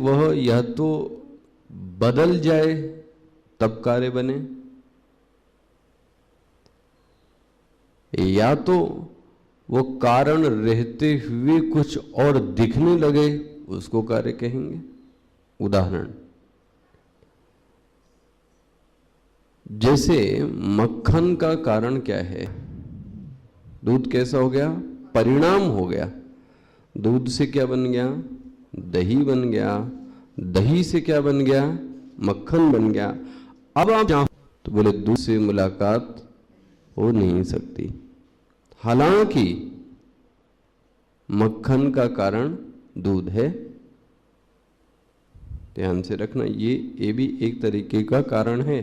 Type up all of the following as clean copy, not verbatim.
वह या तो बदल जाए तब कार्य बने, या तो वो कारण रहते हुए कुछ और दिखने लगे, उसको कार्य कहेंगे। उदाहरण, जैसे मक्खन का कारण क्या है? दूध कैसा हो गया? परिणाम हो गया। दूध से क्या बन गया? दही बन गया। दही से क्या बन गया? मक्खन बन गया। अब आप तो बोले दूध से मुलाकात हो नहीं सकती, हालांकि मक्खन का कारण दूध है। ध्यान से रखना, ये भी एक तरीके का कारण है।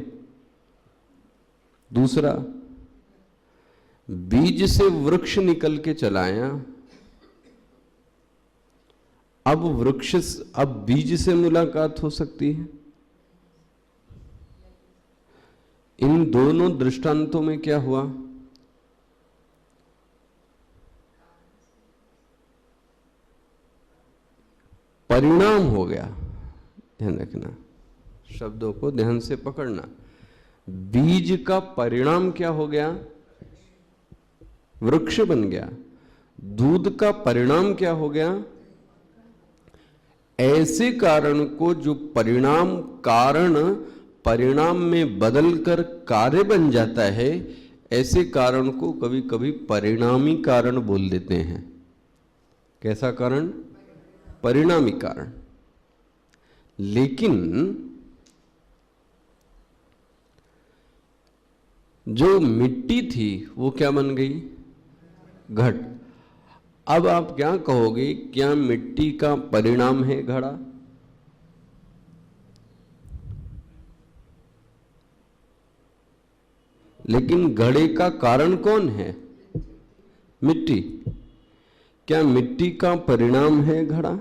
दूसरा, बीज से वृक्ष निकल के चला आया, अब बीज से मुलाकात हो सकती है। इन दोनों दृष्टांतों में क्या हुआ? परिणाम हो गया। ध्यान रखना, शब्दों को ध्यान से पकड़ना। बीज का परिणाम क्या हो गया? वृक्ष बन गया। दूध का परिणाम क्या हो गया? ऐसे कारण को जो परिणाम में बदलकर कार्य बन जाता है, ऐसे कारण को कभी कभी परिणामी कारण बोल देते हैं। कैसा कारण? परिणामी कारण। लेकिन जो मिट्टी थी वो क्या बन गई? घट। अब आप क्या कहोगे, क्या मिट्टी का परिणाम है घड़ा? लेकिन घड़े का कारण कौन है? मिट्टी। क्या मिट्टी का परिणाम है घड़ा?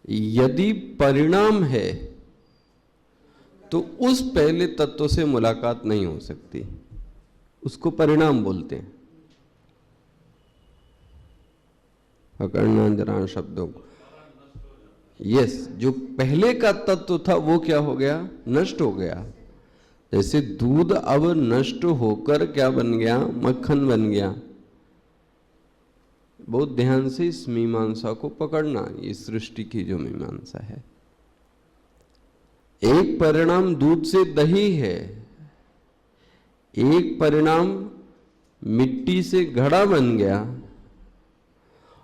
यदि परिणाम है तो उस पहले तत्व से मुलाकात नहीं हो सकती, उसको परिणाम बोलते हैं। पकड़ना जरा शब्दों को। यस, जो पहले का तत्व था वो क्या हो गया? नष्ट हो गया। जैसे दूध अब नष्ट होकर क्या बन गया? मक्खन बन गया। बहुत ध्यान से इस मीमांसा को पकड़ना, ये सृष्टि की जो मीमांसा है। एक परिणाम दूध से दही है, एक परिणाम मिट्टी से घड़ा बन गया,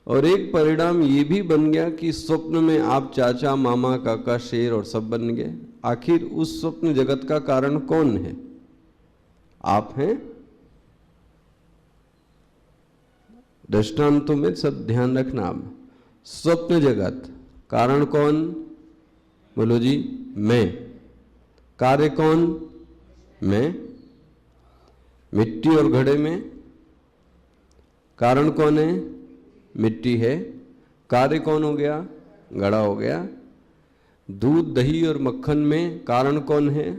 और एक परिणाम ये भी बन गया कि स्वप्न में आप चाचा मामा काका शेर और सब बन गए। आखिर उस स्वप्न जगत का कारण कौन है? आप हैं। दृष्टांतों में सब ध्यान रखना। आप स्वप्न जगत, कारण कौन? बोलो जी, मैं। कार्य कौन? मैं। मिट्टी और घड़े में कारण कौन है? मिट्टी है। कार्य कौन हो गया? घड़ा हो गया। दूध दही और मक्खन में कारण कौन है?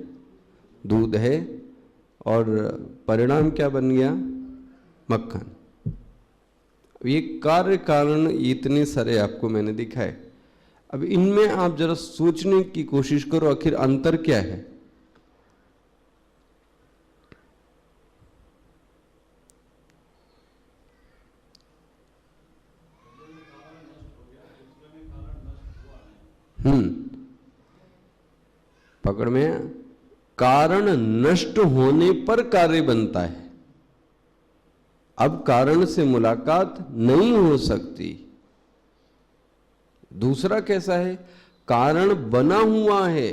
दूध है। और परिणाम क्या बन गया? मक्खन। ये कार्य कारण इतने सारे आपको मैंने दिखाए। अब इनमें आप जरा सोचने की कोशिश करो, आखिर अंतर क्या है? पकड़ में, कारण नष्ट होने पर कार्य बनता है। अब कारण से मुलाकात नहीं हो सकती। दूसरा कैसा है? कारण बना हुआ है,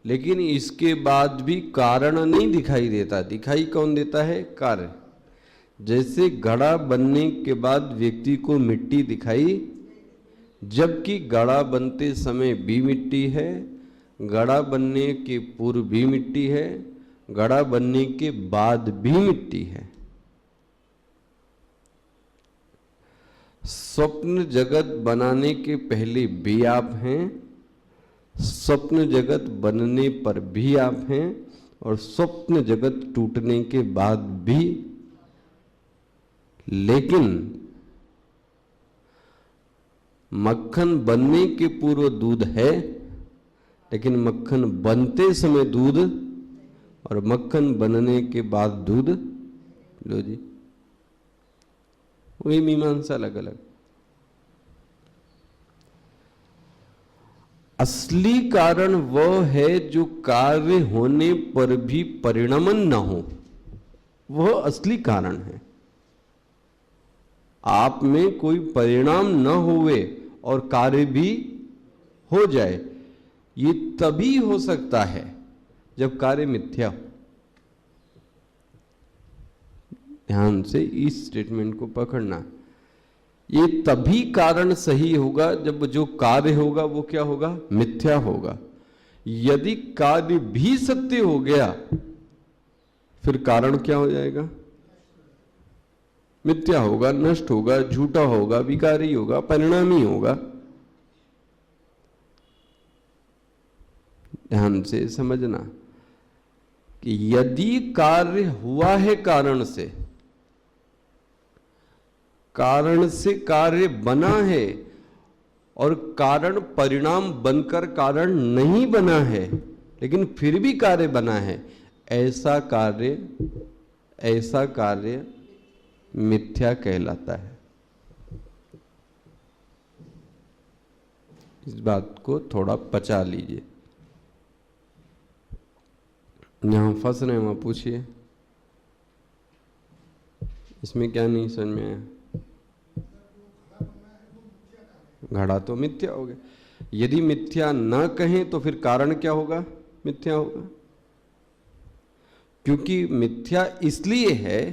लेकिन इसके बाद भी कारण नहीं दिखाई देता। दिखाई कौन देता है? कार्य। जैसे घड़ा बनने के बाद व्यक्ति को मिट्टी दिखाई, जबकि घड़ा बनते समय भी मिट्टी है, घड़ा बनने के पूर्व भी मिट्टी है, घड़ा बनने के बाद भी मिट्टी है। स्वप्न जगत बनाने के पहले भी आप हैं, स्वप्न जगत बनने पर भी आप हैं, और स्वप्न जगत टूटने के बाद भी। लेकिन मक्खन बनने के पूर्व दूध है, लेकिन मक्खन बनते समय दूध और मक्खन बनने के बाद दूध, लो जी, वही मीमांसा अलग अलग। असली कारण वह है जो कार्य होने पर भी परिणमन न हो, वह असली कारण है। आप में कोई परिणाम न होवे और कार्य भी हो जाए, ये तभी हो सकता है जब कार्य मिथ्या हो। ध्यान से इस स्टेटमेंट को पकड़ना। ये तभी कारण सही होगा जब जो कार्य होगा वो क्या होगा, मिथ्या होगा। यदि कार्य भी सत्य हो गया फिर कारण क्या हो जाएगा, मिथ्या होगा, नष्ट होगा, झूठा होगा, विकारी होगा, परिणामी होगा। ध्यान से समझना कि यदि कार्य हुआ है कारण से कार्य बना है और कारण परिणाम बनकर कारण नहीं बना है, लेकिन फिर भी कार्य बना है, ऐसा कार्य मिथ्या कहलाता है। इस बात को थोड़ा पचा लीजिए। यहां फंस रहे हैं वहां पूछिए, इसमें क्या नहीं समझ में आया? घड़ा तो मिथ्या हो गया। यदि मिथ्या ना कहें तो फिर कारण क्या होगा, मिथ्या होगा। क्योंकि मिथ्या इसलिए है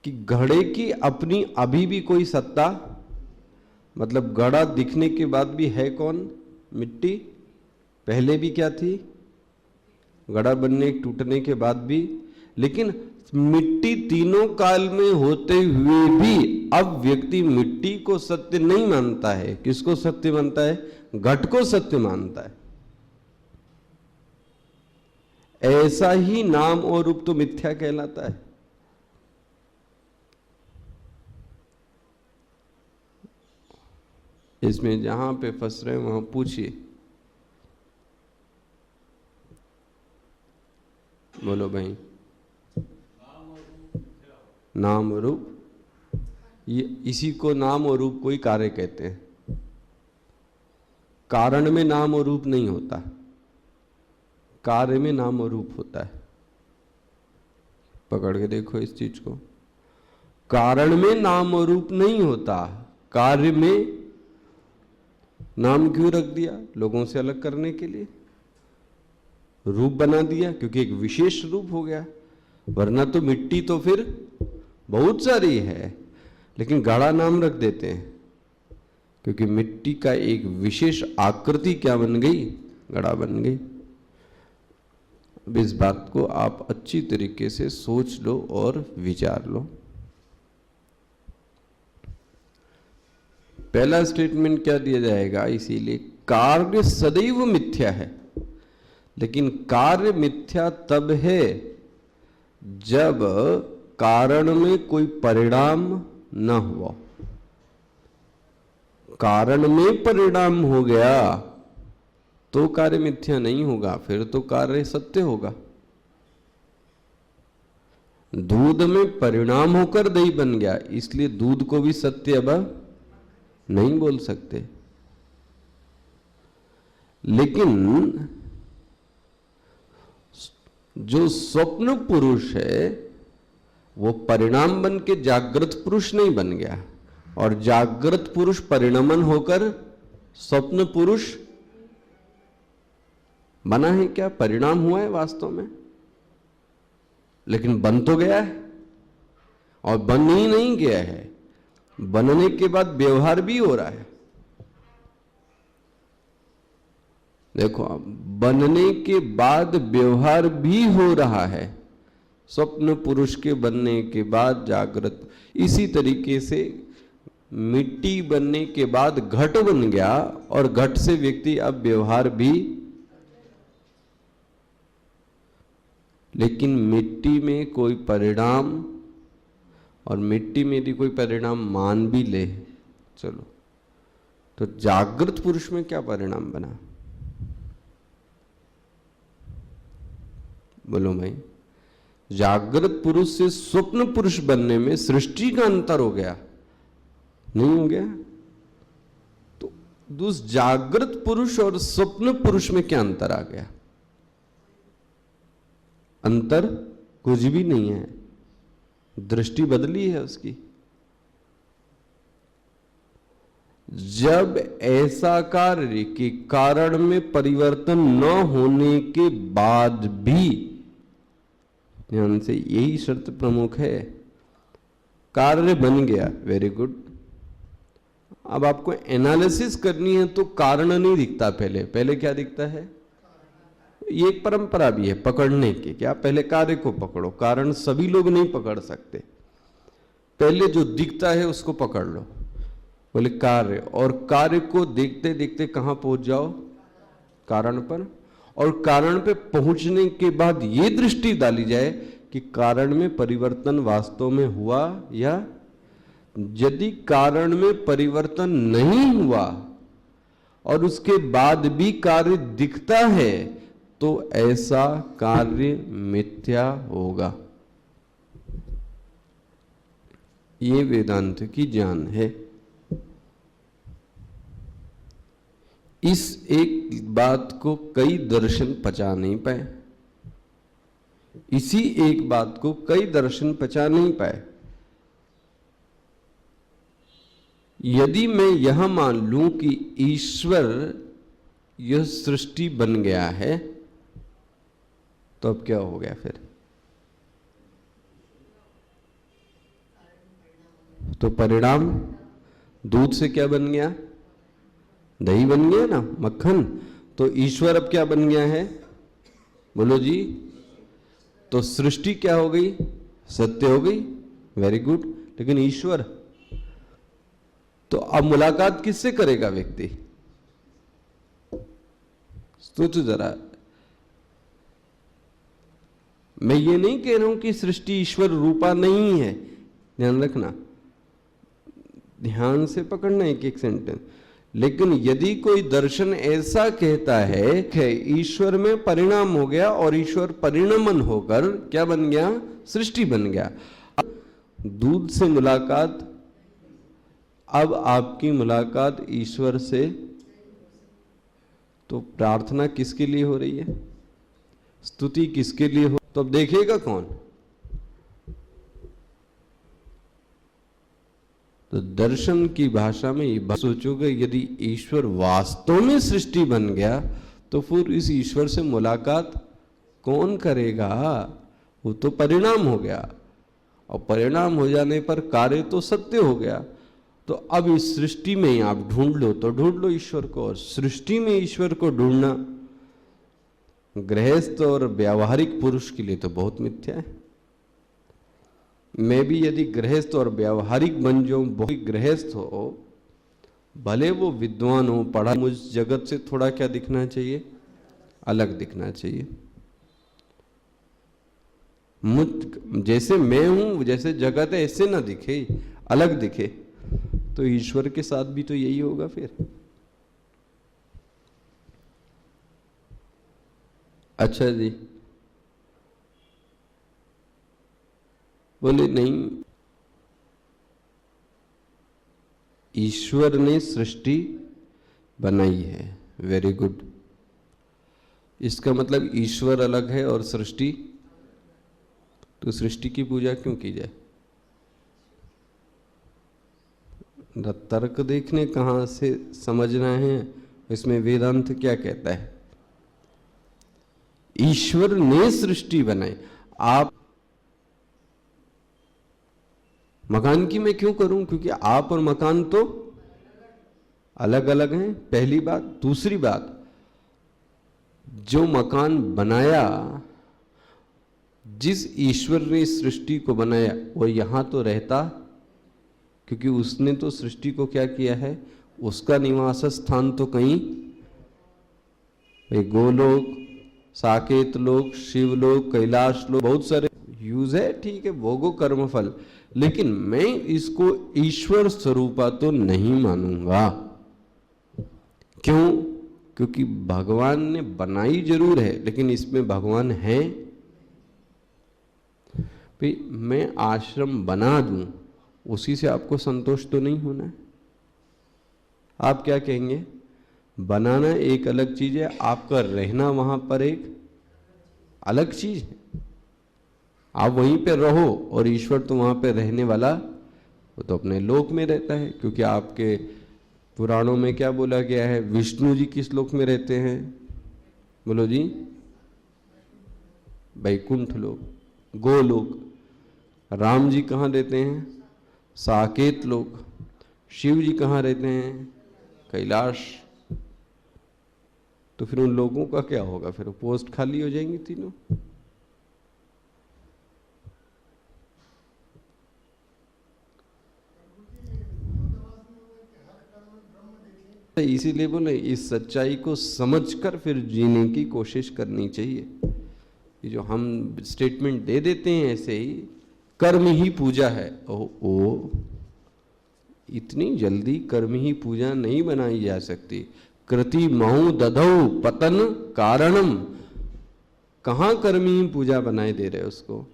कि घड़े की अपनी अभी भी कोई सत्ता, मतलब घड़ा दिखने के बाद भी है कौन, मिट्टी। पहले भी क्या थी, घड़ा बनने टूटने के बाद भी। लेकिन मिट्टी तीनों काल में होते हुए भी अब व्यक्ति मिट्टी को सत्य नहीं मानता है। किसको सत्य मानता है, घट को सत्य मानता है। ऐसा ही नाम और रूप तो मिथ्या कहलाता है। इसमें जहां पे फंस रहे हैं वहां पूछिए। बोलो भाई। नाम और रूप, ये इसी को नाम और रूप कोई कार्य कहते हैं। कारण में नाम और रूप नहीं होता, कार्य में नाम और रूप होता है। पकड़ के देखो इस चीज को। कारण में नाम और रूप नहीं होता, कार्य में नाम क्यों रख दिया, लोगों से अलग करने के लिए। रूप बना दिया क्योंकि एक विशेष रूप हो गया, वरना तो मिट्टी तो फिर बहुत सारी है, लेकिन घड़ा नाम रख देते हैं क्योंकि मिट्टी का एक विशेष आकृति क्या बन गई, घड़ा बन गई। अब इस बात को आप अच्छी तरीके से सोच लो और विचार लो। पहला स्टेटमेंट क्या दिया जाएगा, इसीलिए कार्य सदैव मिथ्या है, लेकिन कार्य मिथ्या तब है जब कारण में कोई परिणाम न हुआ। कारण में परिणाम हो गया तो कार्य मिथ्या नहीं होगा, फिर तो कार्य सत्य होगा। दूध में परिणाम होकर दही बन गया, इसलिए दूध को भी सत्य अब नहीं बोल सकते। लेकिन जो स्वप्न पुरुष है वो परिणाम बन के जागृत पुरुष नहीं बन गया, और जागृत पुरुष परिणमन होकर स्वप्न पुरुष बना है। क्या परिणाम हुआ है वास्तव में, लेकिन बन तो गया है। और बन ही नहीं गया है, बनने के बाद व्यवहार भी हो रहा है। देखो, बनने के बाद व्यवहार भी हो रहा है। स्वप्न पुरुष के बनने के बाद जागृत। इसी तरीके से मिट्टी बनने के बाद घट बन गया, और घट से व्यक्ति अब व्यवहार भी। लेकिन मिट्टी में कोई परिणाम और मिट्टी में यदि कोई परिणाम मान भी ले, चलो, तो जागृत पुरुष में क्या परिणाम बना? बोलो भाई। जागृत पुरुष से स्वप्न पुरुष बनने में सृष्टि का अंतर हो गया, नहीं हो गया? तो उस जागृत पुरुष और स्वप्न पुरुष में क्या अंतर आ गया? अंतर कुछ भी नहीं है, दृष्टि बदली है उसकी। जब ऐसा कार्य के कारण में परिवर्तन न होने के बाद भी, ध्यान से, यही शर्त प्रमुख है, कार्य बन गया, वेरी गुड। अब आपको एनालिसिस करनी है तो कारण नहीं दिखता, पहले क्या दिखता है? ये एक परंपरा भी है पकड़ने की, क्या पहले कार्य को पकड़ो, कारण सभी लोग नहीं पकड़ सकते, पहले जो दिखता है उसको पकड़ लो। बोले कार्य, और कार्य को देखते देखते कहां पहुंच जाओ? कारण पर। और कारण पे पहुंचने के बाद ये दृष्टि डाली जाए कि कारण में परिवर्तन वास्तव में हुआ या, यदि कारण में परिवर्तन नहीं हुआ और उसके बाद भी कार्य दिखता है तो ऐसा कार्य मिथ्या होगा। ये वेदांत की ज्ञान है। इस एक बात को कई दर्शन पचा नहीं पाए, इसी एक बात को कई दर्शन पचा नहीं पाए। यदि मैं यह मान लूं कि ईश्वर यह सृष्टि बन गया है, तो अब क्या हो गया फिर? तो परिणाम, दूध से क्या बन गया? दही बन गया ना, मक्खन। तो ईश्वर अब क्या बन गया है? बोलो जी। तो सृष्टि क्या हो गई? सत्य हो गई, वेरी गुड। लेकिन ईश्वर, तो अब मुलाकात किससे करेगा व्यक्ति? सोचो जरा। मैं ये नहीं कह रहा हूं कि सृष्टि ईश्वर रूपा नहीं है, ध्यान रखना, ध्यान से पकड़ना एक एक सेंटेंस। लेकिन यदि कोई दर्शन ऐसा कहता है कि ईश्वर में परिणाम हो गया और ईश्वर परिणमन होकर क्या बन गया? सृष्टि बन गया। दूध से मुलाकात, अब आपकी मुलाकात ईश्वर से, तो प्रार्थना किसके लिए हो रही है? स्तुति किसके लिए हो? तो अब देखेगा कौन? तो दर्शन की भाषा में ये सोचोगे, यदि ईश्वर वास्तव में सृष्टि बन गया तो फिर इस ईश्वर से मुलाकात कौन करेगा? वो तो परिणाम हो गया, और परिणाम हो जाने पर कार्य तो सत्य हो गया। तो अब इस सृष्टि में ही आप ढूंढ लो, तो ढूंढ लो ईश्वर को। और सृष्टि में ईश्वर को ढूंढना गृहस्थ और व्यावहारिक पुरुष के लिए तो बहुत मिथ्या है। मैं भी यदि गृहस्थ और व्यावहारिक बन जाऊं, बहुत गृहस्थ हो, भले वो विद्वान हो, पढ़ा, मुझ जगत से थोड़ा क्या दिखना चाहिए? अलग दिखना चाहिए। मुझ जैसे मैं हूं, जैसे जगत है, ऐसे ना दिखे, अलग दिखे। तो ईश्वर के साथ भी तो यही होगा फिर। अच्छा जी, बोले नहीं, ईश्वर ने सृष्टि बनाई है, वेरी गुड। इसका मतलब ईश्वर अलग है और सृष्टि, तो सृष्टि की पूजा क्यों की जाए? तर्क देखने कहां से समझना है, इसमें वेदांत क्या कहता है? ईश्वर ने सृष्टि बनाई। आप मकान की मैं क्यों करूं? क्योंकि आप और मकान तो अलग अलग हैं, पहली बात। दूसरी बात, जो मकान बनाया, जिस ईश्वर ने सृष्टि को बनाया, वो यहां तो रहता, क्योंकि उसने तो सृष्टि को क्या किया है? उसका निवास स्थान तो कहीं, गोलोक, साकेत लोक, शिवलोक, कैलाश लोक, बहुत सारे यूज है, ठीक है, भोगो कर्मफल। लेकिन मैं इसको ईश्वर स्वरूपा तो नहीं मानूंगा। क्यों? क्योंकि भगवान ने बनाई जरूर है, लेकिन इसमें भगवान है। भाई मैं आश्रम बना दूं, उसी से आपको संतोष तो नहीं होना है। आप क्या कहेंगे? बनाना एक अलग चीज है, आपका रहना वहां पर एक अलग चीज है। आप वहीं पे रहो और ईश्वर तो वहां पे रहने वाला, वो तो अपने लोक में रहता है। क्योंकि आपके पुराणों में क्या बोला गया है? विष्णु जी किस लोक में रहते हैं? बोलो जी। वैकुंठ लोक, गोलोक। राम जी कहाँ रहते हैं? साकेत लोक। शिव जी कहाँ रहते हैं? कैलाश। तो फिर उन लोगों का क्या होगा? फिर पोस्ट खाली हो जाएंगी तीनों। इसीलिए बोले इस सच्चाई को समझकर फिर जीने की कोशिश करनी चाहिए। ये जो हम स्टेटमेंट दे देते हैं ऐसे ही, कर्म ही पूजा है, ओ इतनी जल्दी कर्म ही पूजा नहीं बनाई जा सकती। कृति महु दधौ पतन कारणम, कहां कर्म ही पूजा बनाए दे रहे उसको?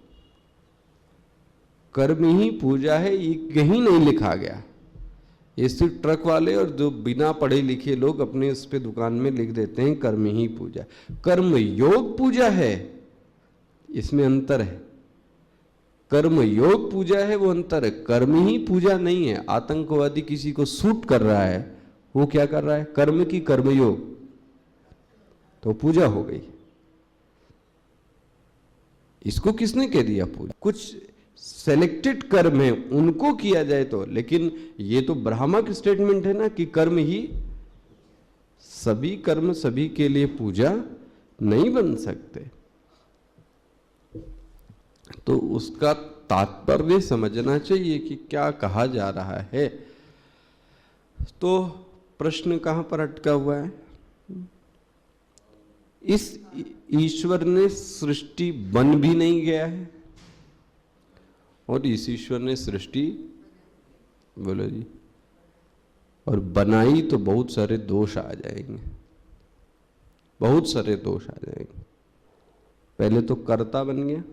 कर्म ही पूजा है ये कहीं नहीं लिखा गया। ये सिर्फ ट्रक वाले और जो बिना पढ़े लिखे लोग अपने उस पे दुकान में लिख देते हैं कर्म ही पूजा। कर्म योग पूजा है, इसमें अंतर है। कर्म योग पूजा है, वो अंतर है। कर्म ही पूजा नहीं है। आतंकवादी किसी को शूट कर रहा है, वो क्या कर रहा है? कर्म की कर्मयोग, तो पूजा हो गई। इसको किसने कह दिया पूजा? कुछ सेलेक्टेड कर्म है उनको किया जाए तो, लेकिन ये तो ब्राह्मक स्टेटमेंट है ना कि कर्म ही, सभी कर्म सभी के लिए पूजा नहीं बन सकते। तो उसका तात्पर्य समझना चाहिए कि क्या कहा जा रहा है। तो प्रश्न कहां पर अटका हुआ है? इस ईश्वर ने सृष्टि बन भी नहीं गया है, और इस ईश्वर ने सृष्टि, बोलो जी, और बनाई तो बहुत सारे दोष आ जाएंगे, बहुत सारे दोष आ जाएंगे। पहले तो कर्ता बन गया,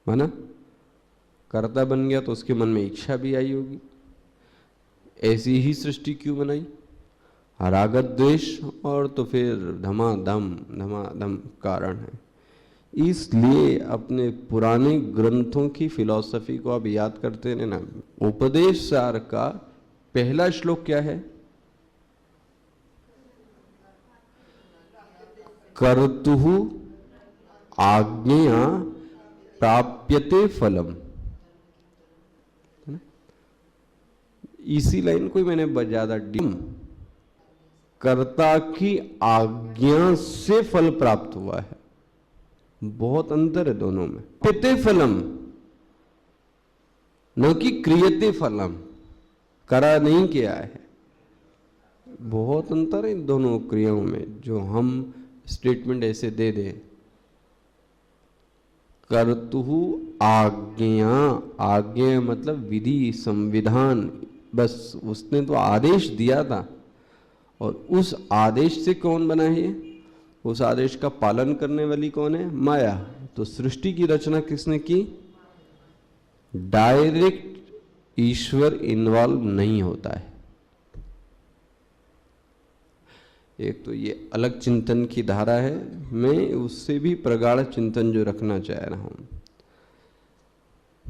माना कर्ता बन गया तो उसके मन में इच्छा भी आई होगी, ऐसी ही सृष्टि क्यों बनाई? रागत द्वेष और तो फिर धमाधम कारण है। इसलिए अपने पुराने ग्रंथों की फिलॉसफी को आप याद करते हैं ना। उपदेश सार का पहला श्लोक क्या है? कर्तुः आज्ञया प्राप्यते फलम। इसी लाइन को मैंने ज्यादा डीम, कर्ता की आज्ञा से फल प्राप्त हुआ है। बहुत अंतर है दोनों में। पिते फलम, न कि क्रियते फलम, करा नहीं किया है। बहुत अंतर है इन दोनों क्रियाओं में। जो हम स्टेटमेंट ऐसे दे दें, कर्तुहु आज्ञा, आज्ञा मतलब विधि संविधान, बस उसने तो आदेश दिया था, और उस आदेश से कौन बना है? उस आदेश का पालन करने वाली कौन है? माया। तो सृष्टि की रचना किसने की? डायरेक्ट ईश्वर इन्वॉल्व नहीं होता है। एक तो ये अलग चिंतन की धारा है, मैं उससे भी प्रगाढ़ चिंतन जो रखना चाह रहा हूं।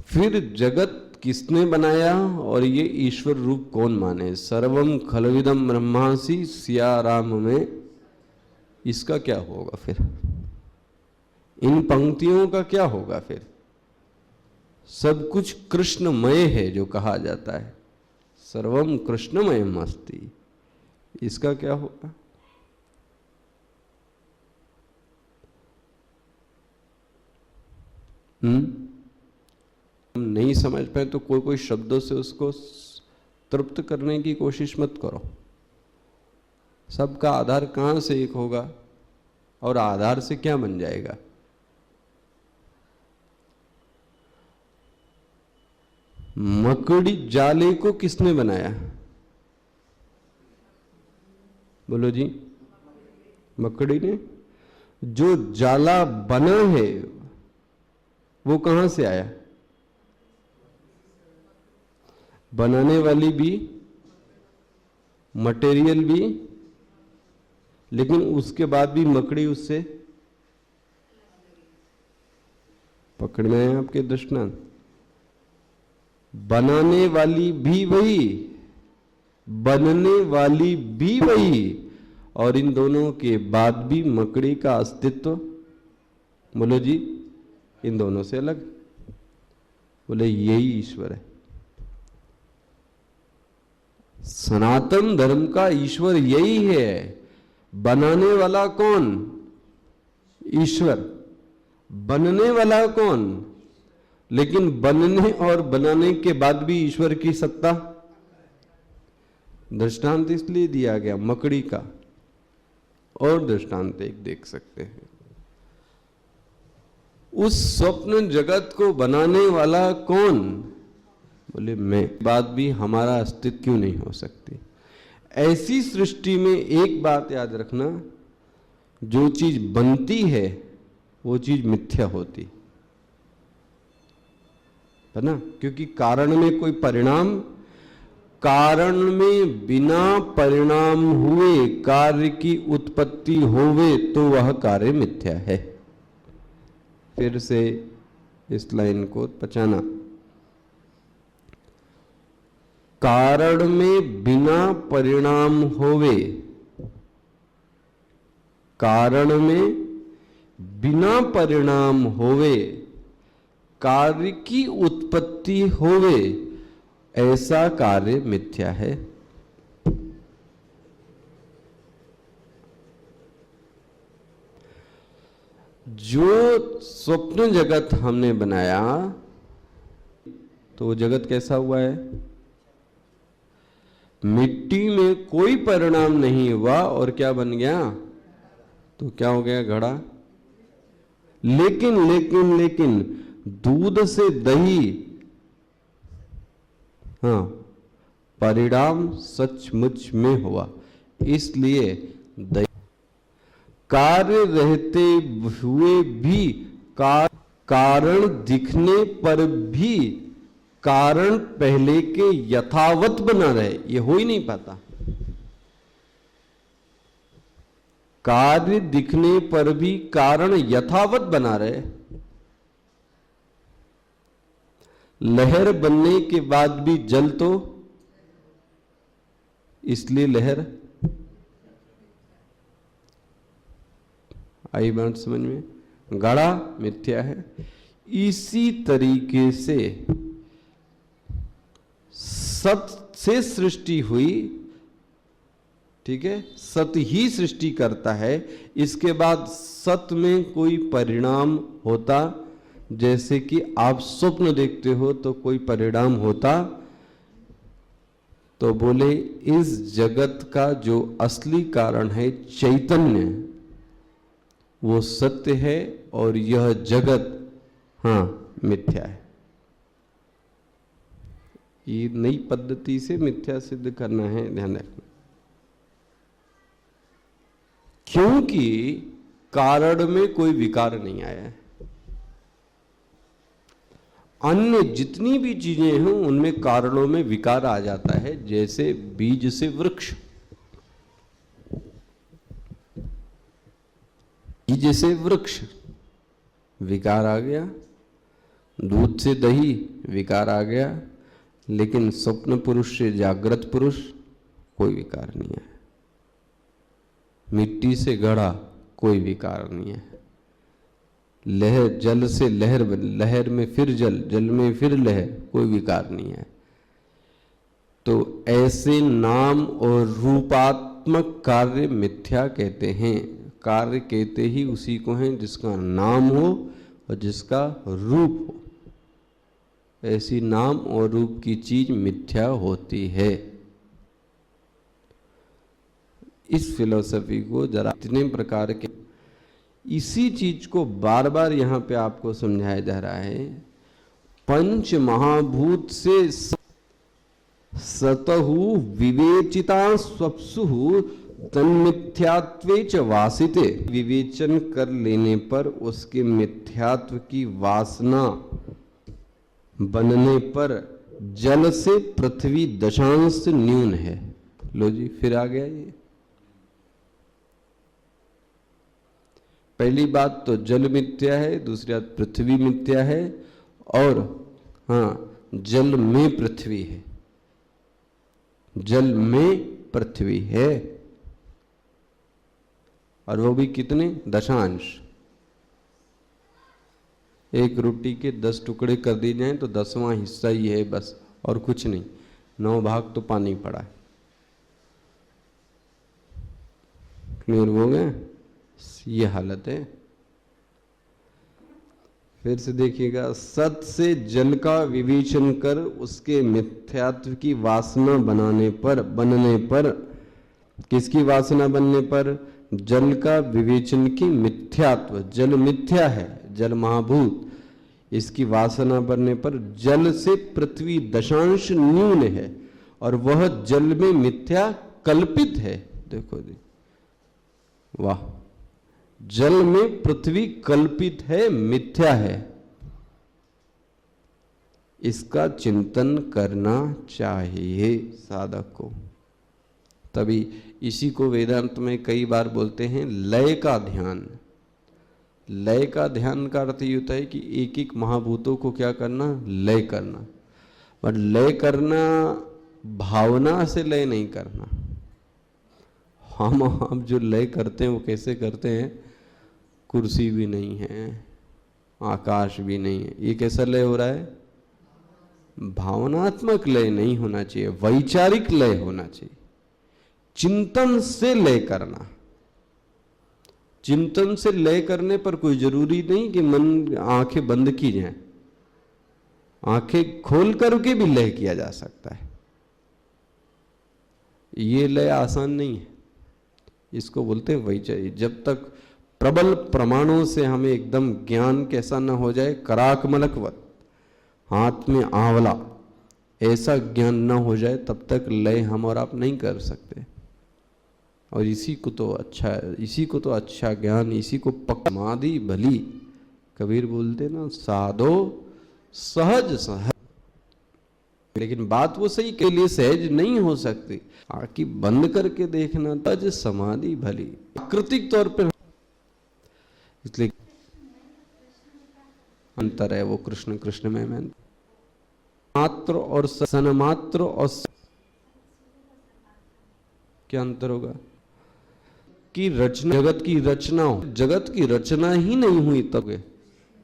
फिर जगत किसने बनाया और ये ईश्वर रूप कौन माने? सर्वम खलविदम ब्रह्मासि सिया राम में, इसका क्या होगा फिर? इन पंक्तियों का क्या होगा फिर? सब कुछ कृष्णमय है जो कहा जाता है, सर्वम कृष्णमयम अस्ति, इसका क्या होगा? हम नहीं समझ पाए तो कोई कोई शब्दों से उसको तृप्त करने की कोशिश मत करो। सबका आधार कहां से एक होगा और आधार से क्या बन जाएगा? मकड़ी जाले को किसने बनाया? बोलो जी। मकड़ी ने। जो जाला बना है वो कहां से आया? बनाने वाली भी, मटेरियल भी, लेकिन उसके बाद भी मकड़ी उससे पकड़ में है। आपके दृष्टांत बनाने वाली भी वही, बनने वाली भी वही, और इन दोनों के बाद भी मकड़ी का अस्तित्व, बोलो जी, इन दोनों से अलग। बोले यही ईश्वर है। सनातन धर्म का ईश्वर यही है। बनाने वाला कौन? ईश्वर। बनने वाला कौन? लेकिन बनने और बनाने के बाद भी ईश्वर की सत्ता। दृष्टांत इसलिए दिया गया मकड़ी का, और दृष्टांत एक देख सकते हैं। उस स्वप्न जगत को बनाने वाला कौन? बोले मैं। बात भी हमारा अस्तित्व क्यों नहीं हो सकती? ऐसी सृष्टि में एक बात याद रखना, जो चीज बनती है वो चीज मिथ्या होती है ना, क्योंकि कारण में कोई परिणाम, कारण में बिना परिणाम हुए कार्य की उत्पत्ति होवे तो वह कार्य मिथ्या है। फिर से इस लाइन को पहचाना। कारण में बिना परिणाम होवे, कारण में बिना परिणाम होवे कार्य की उत्पत्ति होवे, ऐसा कार्य मिथ्या है। जो स्वप्न जगत हमने बनाया तो वो जगत कैसा हुआ है? मिट्टी में कोई परिणाम नहीं हुआ और क्या बन गया? तो क्या हो गया? घड़ा। लेकिन दूध से दही, हाँ, परिणाम सचमुच में हुआ, इसलिए दही। कार्य रहते हुए भी कारण दिखने पर भी कारण पहले के यथावत बना रहे, ये हो ही नहीं पाता। कार्य दिखने पर भी कारण यथावत बना रहे। लहर बनने के बाद भी जल, तो इसलिए लहर। आई बात समझ में? घड़ा मिथ्या है। इसी तरीके से सत से सृष्टि हुई, ठीक है, सत ही सृष्टि करता है। इसके बाद सत में कोई परिणाम होता, जैसे कि आप स्वप्न देखते हो तो कोई परिणाम होता, तो बोले इस जगत का जो असली कारण है चैतन्य, वो सत्य है और यह जगत, हाँ, मिथ्या है। ये नई पद्धति से मिथ्या सिद्ध करना है, ध्यान रखना। क्योंकि कारण में कोई विकार नहीं आया है। अन्य जितनी भी चीजें हैं उनमें कारणों में विकार आ जाता है, जैसे बीज से वृक्ष, बीज से वृक्ष विकार आ गया, दूध से दही विकार आ गया, लेकिन स्वप्न पुरुष से जागृत पुरुष कोई विकार नहीं है। मिट्टी से घड़ा कोई विकार नहीं है। लहर, जल से लहर, लहर में फिर जल, जल में फिर लहर, कोई विकार नहीं है। तो ऐसे नाम और रूपात्मक कार्य मिथ्या कहते हैं। कार्य कहते ही उसी को हैं जिसका नाम हो और जिसका रूप हो। ऐसी नाम और रूप की चीज मिथ्या होती है। इस फिलॉसफी को जरा इतने प्रकार के, इसी चीज को बार बार यहां पे आपको समझाया जा रहा है पंच महाभूत से सतहु विवेचिता स्वप्सु तन्मिथ्यात्वे च वासिते। विवेचन कर लेने पर उसके मिथ्यात्व की वासना बनने पर जल से पृथ्वी दशांश न्यून है। लो जी, फिर आ गया ये। पहली बात तो जल मिथ्या है, दूसरी बात पृथ्वी मिथ्या है, और हाँ, जल में पृथ्वी है, जल में पृथ्वी है, और वो भी कितने? दशांश। एक रोटी के 10 टुकड़े कर दिए जाएं तो 10वां हिस्सा ही है बस, और कुछ नहीं। 9 भाग तो पानी पड़ा है। क्लियर हो गया? ये हालत है। फिर से देखिएगा, सत से जल का विवेचन कर उसके मिथ्यात्व की वासना बनने पर, किसकी वासना बनने पर? जल का विवेचन की मिथ्यात्व, जल मिथ्या है, जल महाभूत, इसकी वासना बनने पर जल से पृथ्वी दशांश न्यून है, और वह जल में मिथ्या कल्पित है। देखो जी, वाह, जल में पृथ्वी कल्पित है, मिथ्या है। इसका चिंतन करना चाहिए साधक को। तभी इसी को वेदांत में कई बार बोलते हैं लय का ध्यान। लय का ध्यान का अर्थ ये होता है कि एक एक महाभूतों को क्या करना? लय करना। पर लय करना भावना से लय नहीं करना। हम आप जो लय करते हैं वो कैसे करते हैं? कुर्सी भी नहीं है, आकाश भी नहीं है, ये कैसा लय हो रहा है? भावनात्मक लय नहीं होना चाहिए, वैचारिक लय होना चाहिए। चिंतन से लय करना। चिंतन से लय करने पर कोई जरूरी नहीं कि मन आंखें बंद की जाएं, आंखें खोल करके भी लय किया जा सकता है। ये लय आसान नहीं है, इसको बोलते हैं वैचारिक। जब तक प्रबल प्रमाणों से हमें एकदम ज्ञान कैसा न हो जाए, कराकमलकवत, हाथ में आंवला, ऐसा ज्ञान न हो जाए, तब तक लय हम और आप नहीं कर सकते। और इसी को तो अच्छा ज्ञान, इसी को समाधि भली। कबीर बोलते ना, साधो सहज सहज। लेकिन बात वो सही के लिए सहज नहीं हो सकती। आंखें बंद करके देखना तज समाधि भली, प्राकृतिक तौर पर। इसलिए अंतर है वो कृष्ण कृष्ण में मात्र और सन मात्र और क्या अंतर होगा? कि रचना, जगत की रचना हो, जगत की रचना ही नहीं हुई तब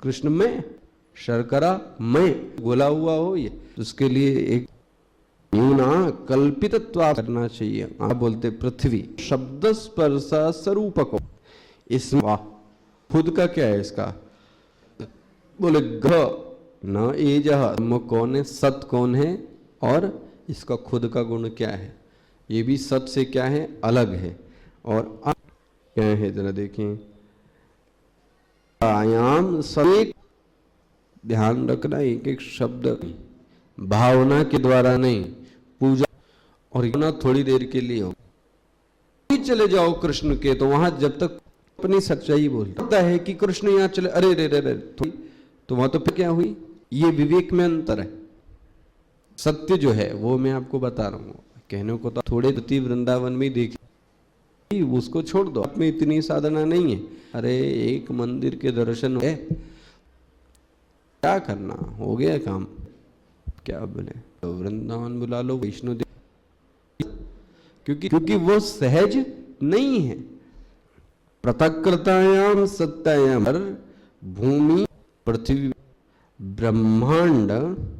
कृष्ण में शर्करा में गोला हुआ हो, ये उसके लिए एक न्यूना कल्पितत्व करना चाहिए। आप बोलते पृथ्वी शब्द स्पर्श स्वरूप को, इसमें खुद का क्या है? इसका बोले घ न एजह, कौन है? सत कौन है? और इसका खुद का गुण क्या है? ये भी सत से क्या है? अलग है। और क्या है जरा देखें, आयाम सभी ध्यान रखना, एक एक शब्द भावना के द्वारा नहीं, पूजा और ना थोड़ी देर के लिए हो। चले जाओ कृष्ण के, तो वहां जब तक अपनी सच्चाई बोलता है कि कृष्ण यहाँ चले, अरे रे रे रे, तो वहां तो फिर क्या हुई? ये विवेक में अंतर है। सत्य जो है वो मैं आपको बता रहा हूँ, कहने को तो थोड़े द्वितीय वृंदावन में देखिए, उसको छोड़ दो, आप में इतनी साधना नहीं है। अरे एक मंदिर के दर्शन है, क्या करना, हो गया काम। क्या बोले, तो वृंदावन बुला लो, वैष्णो देवी, क्योंकि वो सहज नहीं है। पृथक्कृतायाम सत्तायाम, भूमि पृथ्वी ब्रह्मांड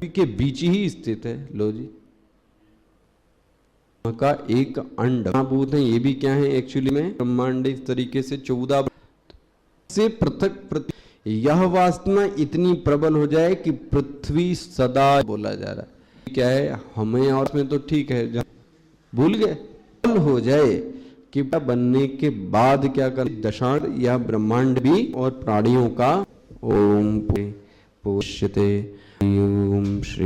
के बीच ही स्थित है। लो जी, का एक अंड भूत है, ये भी क्या है एक्चुअली में? ब्रह्मांड। इस तरीके से 14 से पृथक यह वासना इतनी प्रबल हो जाए कि पृथ्वी सदा बोला जा रहा है। क्या है हमें, और में तो ठीक है, भूल गए हो जाए कि बनने के बाद क्या कर दशांड या ब्रह्मांड भी और प्राणियों का ओम पुष्यते ओम श्री